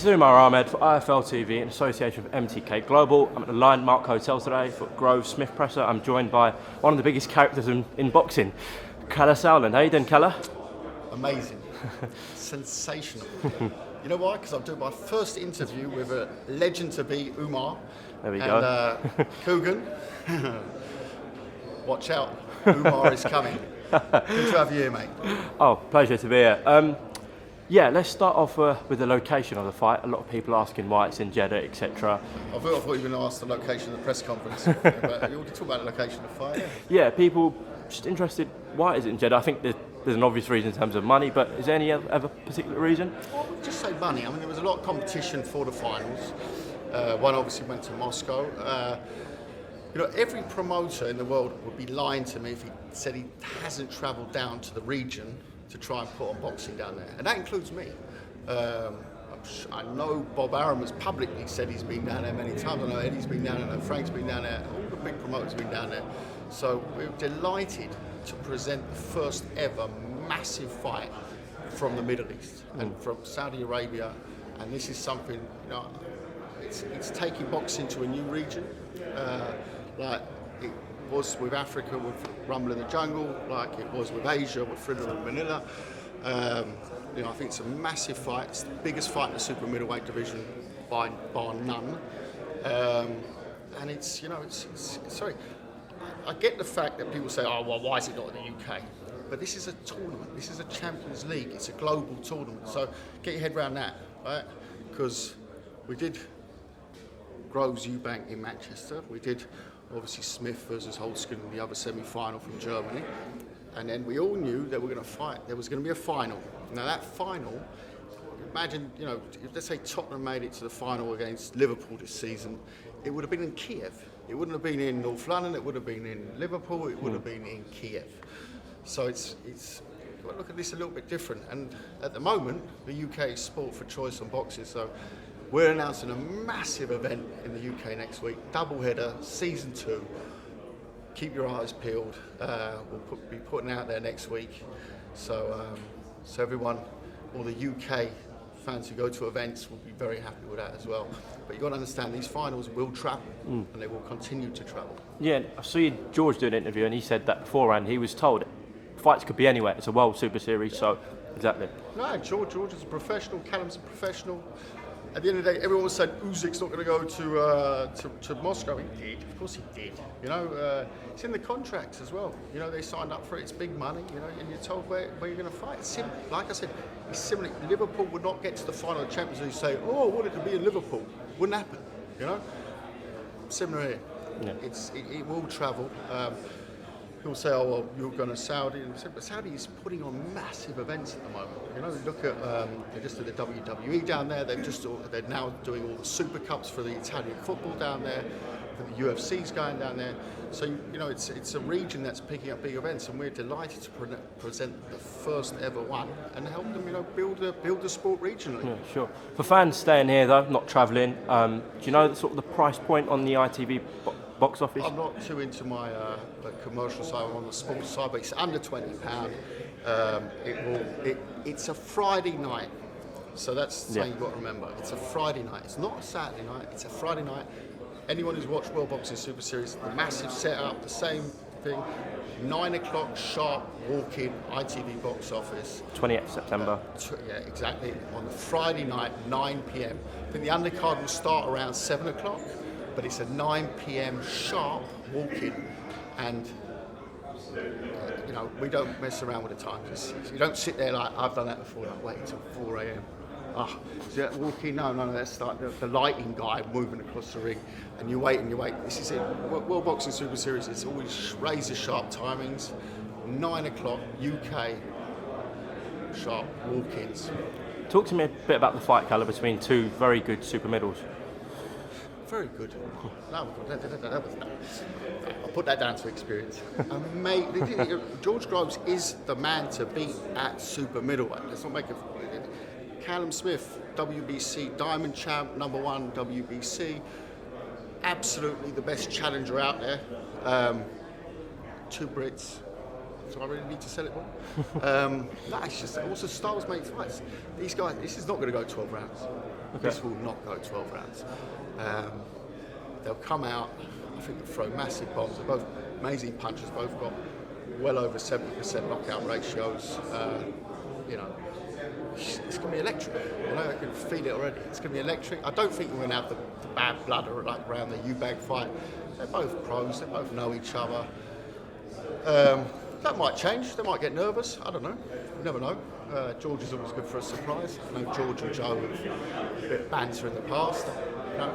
This is UMAR AHMED for IFL TV in association with MTK Global. I'm at the Lion Mark Hotel today for Grove Smith Presser. I'm joined by one of the biggest characters in boxing, Kalle Sauerland. How you doing, Kalle? Amazing. Sensational. You know why? Because I'm doing my first interview with a legend to be UMAR. There we go. Coogan. Watch out, UMAR is coming. Good to have you here, mate. Oh, pleasure to be here. Yeah, let's start off with the location of the fight. A lot of people asking why it's in Jeddah, etc. I thought you were going to ask the location of the press conference. But you already talk about the location of the fight. Yeah, people just interested, why is it in Jeddah? I think there's an obvious reason in terms of money, but is there any other particular reason? Well, just say money. I mean, there was a lot of competition for the finals. One obviously went to Moscow. You know, every promoter in the world would be lying to me if he said he hasn't travelled down to the region to try and put on boxing down there, and that includes me. I know Bob Arum has publicly said he's been down there many times. I know Eddie's been down there, I know Frank's been down there, all the big promoters have been down there. So we're delighted to present the first ever massive fight from the Middle East and from Saudi Arabia, and this is something, you know, it's taking boxing to a new region, like it was with Africa with Rumble in the Jungle, like it was with Asia with Thriller in Manila. You know, I think it's a massive fight. It's the biggest fight in the super middleweight division by bar none. And it's, you know, it's sorry. I get the fact that people say, oh, well, why is it not in the UK? But this is a tournament. This is a Champions League. It's a global tournament. So get your head around that, right? Because we did Groves Eubank in Manchester. We did obviously Smith versus Holtzkin in the other semi-final from Germany. And then we all knew that we were going to fight. There was going to be a final. Now that final, imagine, you know, if let's say Tottenham made it to the final against Liverpool this season, it would have been in Kiev. It wouldn't have been in North London, it would have been in Liverpool, it would have been in Kiev. So it's you've got to look at this a little bit different. And at the moment, the UK is sport for choice on boxing. So we're announcing a massive event in the UK next week, doubleheader, season 2. Keep your eyes peeled. We'll be putting out there next week. So everyone, all the UK fans who go to events will be very happy with that as well. But you've got to understand, these finals will travel, and they will continue to travel. Yeah, I saw George do an interview, and he said that beforehand he was told fights could be anywhere. It's a World Super Series, so exactly. No, George is a professional. Callum's a professional. At the end of the day, everyone was saying Usyk's not going to go to Moscow. He did, of course he did. You know, it's in the contracts as well. You know, they signed up for it. It's big money. You know, and you're told where you're going to fight. It's like I said, it's similar. Liverpool would not get to the final of the Champions League. Say, oh, what it could be in Liverpool. Wouldn't happen. You know, similar here. Yeah. It will travel. People say, oh, well, you're going to Saudi. But Saudi is putting on massive events at the moment. You know, look at, they just did the WWE down there. They're now doing all the Super Cups for the Italian football down there. The UFC's going down there. So, you know, it's a region that's picking up big events, and we're delighted to present the first ever one and help them, you know, build the sport regionally. Yeah, sure. For fans staying here, though, not travelling, do you know sort of the price point on the ITV box office? I'm not too into my commercial side. I'm on the sports side, but it's under £20. It's a Friday night, so that's something you've got to remember. It's a Friday night. It's not a Saturday night. It's a Friday night. Anyone who's watched World Boxing Super Series, the massive setup, the same thing. 9 o'clock sharp walk-in ITV box office. 28th September. Yeah, exactly. On the Friday night, 9 p.m. I think the undercard will start around 7 o'clock. But it's a 9 p.m. sharp walk-in, and you know, we don't mess around with the times. You don't sit there like I've done that before, like wait until 4 a.m. Is that walk-in? No, that's like the lighting guy moving across the ring, and you wait. This is it. World Boxing Super Series. It's always razor sharp timings. 9 o'clock UK sharp walk-ins. Talk to me a bit about the fight, Kalle, between two very good super middles. Very good. No, I'll put that down to experience. George Groves is the man to beat at super middleweight. Let's not make it. Callum Smith, WBC Diamond Champ, #1 WBC. Absolutely the best challenger out there. 2 Brits. So I really need to sell it more. No, it's just also styles make fights. These guys, this is not going to go 12 rounds. Okay. This will not go 12 rounds. They'll come out, I think they'll throw massive bombs. They're both amazing punchers, both got well over 70% knockout ratios. You know, it's going to be electric. You know, I can feel it already. It's going to be electric. I don't think we're going to have the bad blood or like around the U-bag fight. They're both pros. They both know each other. That might change. They might get nervous. I don't know. You never know. George is always good for a surprise. I know George and Joe have a bit of banter in the past. You know,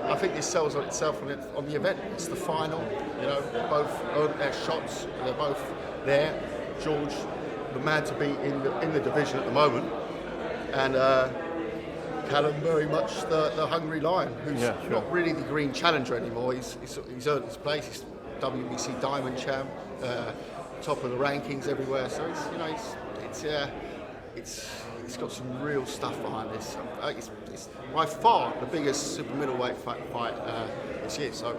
I think this sells on itself on the event. It's the final. You know, they both earned their shots. They're both there. George, the man to beat in the division at the moment, and Callum very much the hungry lion, who's not really the green challenger anymore. He's earned his place. He's WBC Diamond champ, top of the rankings everywhere. So it's got some real stuff behind this. It's by far the biggest super middleweight fight this year. So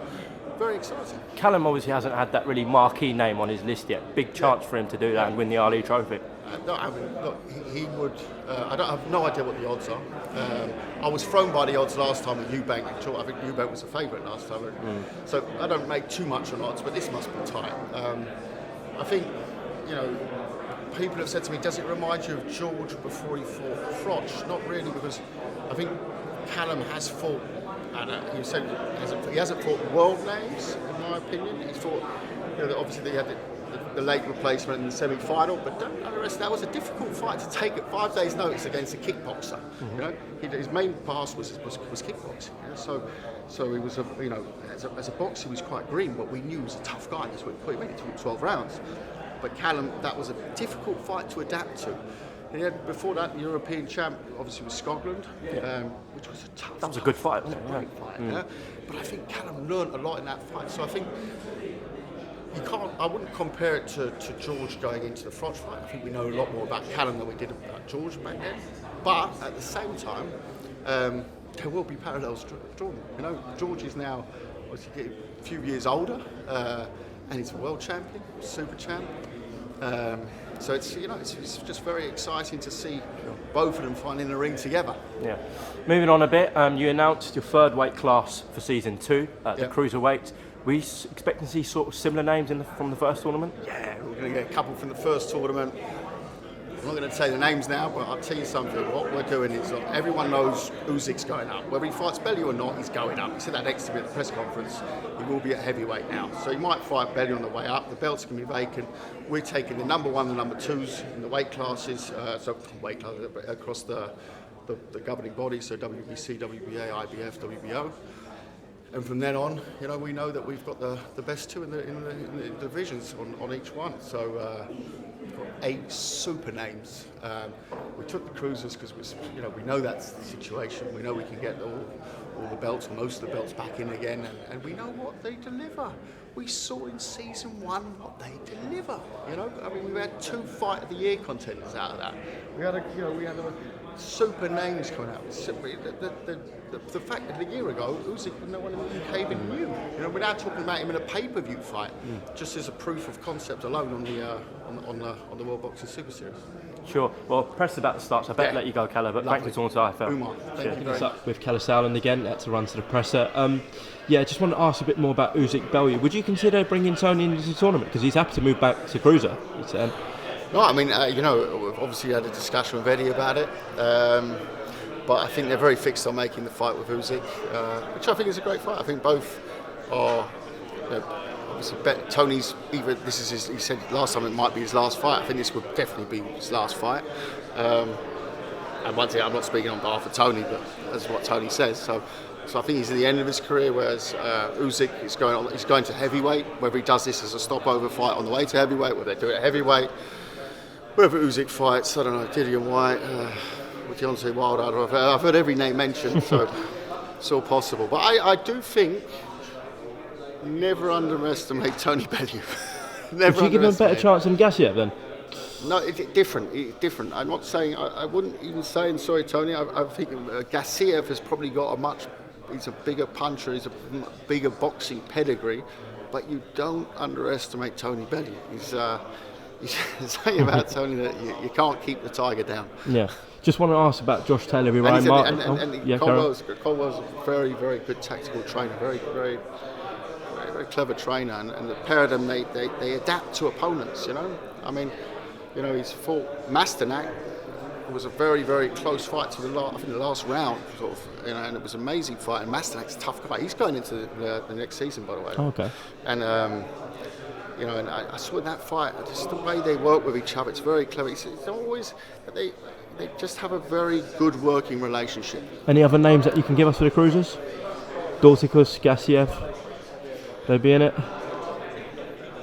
very exciting. Callum obviously hasn't had that really marquee name on his list yet. Big chance for him to do that and win the Ali Trophy. No, I mean, look, he would. I have no idea what the odds are. I was thrown by the odds last time with Eubank. I think Eubank was a favourite last time. So I don't make too much on odds, but this must be tight. I think, you know, people have said to me, does it remind you of George before he fought Froch? Not really, because I think Callum has fought, and you said he hasn't fought world names, in my opinion. He's fought, you know, obviously they had the late replacement in the semi-final, but don't underestimate, that was a difficult fight to take at 5 days' notice against a kickboxer. You know, his main past was kickboxing. You know? So he was as a boxer he was quite green, but we knew he was a tough guy. That's what he made it to 12 rounds. But Callum, that was a difficult fight to adapt to. And he had, before that, the European champ obviously was Scotland, which was a tough. That was a good fight, wasn't it? Great fight. Yeah? But I think Callum learned a lot in that fight. So I think I wouldn't compare it to George going into the Froch fight. I think we know a lot more about Callum than we did about George back then. But at the same time, there will be parallels drawn. You know, George is now obviously getting a few years older, and he's a world champion, super champ. So it's just very exciting to see both of them finding the ring together. Yeah. Moving on a bit, you announced your third weight class for season 2 at the Cruiserweights. We expect to see sort of similar names from the first tournament? Yeah, we're going to get a couple from the first tournament. I'm not going to say the names now, but I'll tell you something. What we're doing is, everyone knows Usyk's going up. Whether he fights Bellew or not, he's going up. He said that next to me at the press conference. He will be at heavyweight now. So he might fight Bellew on the way up. The belt's going to be vacant. We're taking the number 1 and number 2s in the weight classes, across the governing bodies, so WBC, WBA, IBF, WBO. And from then on, you know, we know that we've got the best 2 in the divisions on each one. So we've got 8 super names. We took the cruisers because we know that's the situation. We know we can get all the belts, or most of the belts, back in again, and we know what they deliver. We saw in season 1 what they deliver. You know, I mean, we had 2 Fight of the Year contenders out of that. We had super names coming out. The fact that a year ago, Usyk, no one in the UK even knew. You know, we're now talking about him in a pay-per-view fight, just as a proof of concept alone on the World Boxing Super Series. Sure. Well, press about to start, so I better let you go, Kalle, but thanks for talking to IFL. UMAR, thank you very much. With Kalle Sauerland again, that's a run to the presser. Just want to ask a bit more about Usyk-Bellew. Would you consider bringing Tony into the tournament? Because he's happy to move back to Cruiser. No, I mean, we've obviously had a discussion with Eddie about it, but I think they're very fixed on making the fight with Usyk, which I think is a great fight. I think both are, obviously, Tony's either he said last time it might be his last fight. I think this would definitely be his last fight. And once again, I'm not speaking on behalf of Tony, but that's what Tony says. So I think he's at the end of his career, whereas Usyk is going to heavyweight. Whether he does this as a stopover fight on the way to heavyweight, whether they do it at heavyweight. Whether Usyk fights, I don't know, Dillian White, with Deontay Wilder, I've heard every name mentioned, so it's all possible. But I do think, never underestimate Tony Bellew. Would you give him a better chance than Gassiev then? No, it's different. I'm not saying, I wouldn't even say, sorry Tony, I think Gassiev has probably got he's a bigger puncher, he's a bigger boxing pedigree, but you don't underestimate Tony Bellew. Something about Tony that you can't keep the tiger down. Yeah. Just want to ask about Josh Taylor, Ryan Martin. Colwell's a very, very good tactical trainer, very, very, very, very clever trainer, and the pair of them, they adapt to opponents. I mean, he's fought Masternak. It was a very, very close fight to the last round, sort of, and it was an amazing fight. And Masternak's a tough guy. He's going into the next season, by the way. Oh, okay. And and I saw in that fight just the way they work with each other. It's very clever. It's always they just have a very good working relationship. Any other names that you can give us for the cruisers? Dorticus, Gassiev, they'll be in it.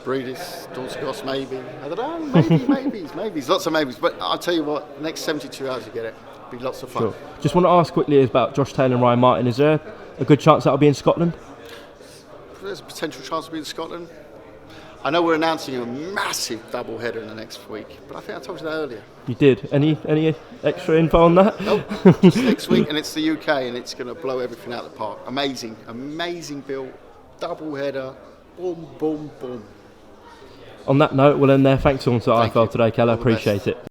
Breedis, Dorticus, maybe. I don't know. Maybes, lots of maybes. But I'll tell you what, next 72 hours you get it. It'll be lots of fun. Sure. Just want to ask quickly about Josh Taylor and Ryan Martin. Is there a good chance that'll be in Scotland? There's a potential chance to be in Scotland. I know we're announcing a massive double header in the next week, but I think I told you that earlier. You did. Any extra info on that? Nope. Just next week, and it's the UK, and it's going to blow everything out of the park. Amazing bill, double header, boom, boom, boom. On that note, we'll end there. Thanks so much to IFL today, Kalle. Appreciate it.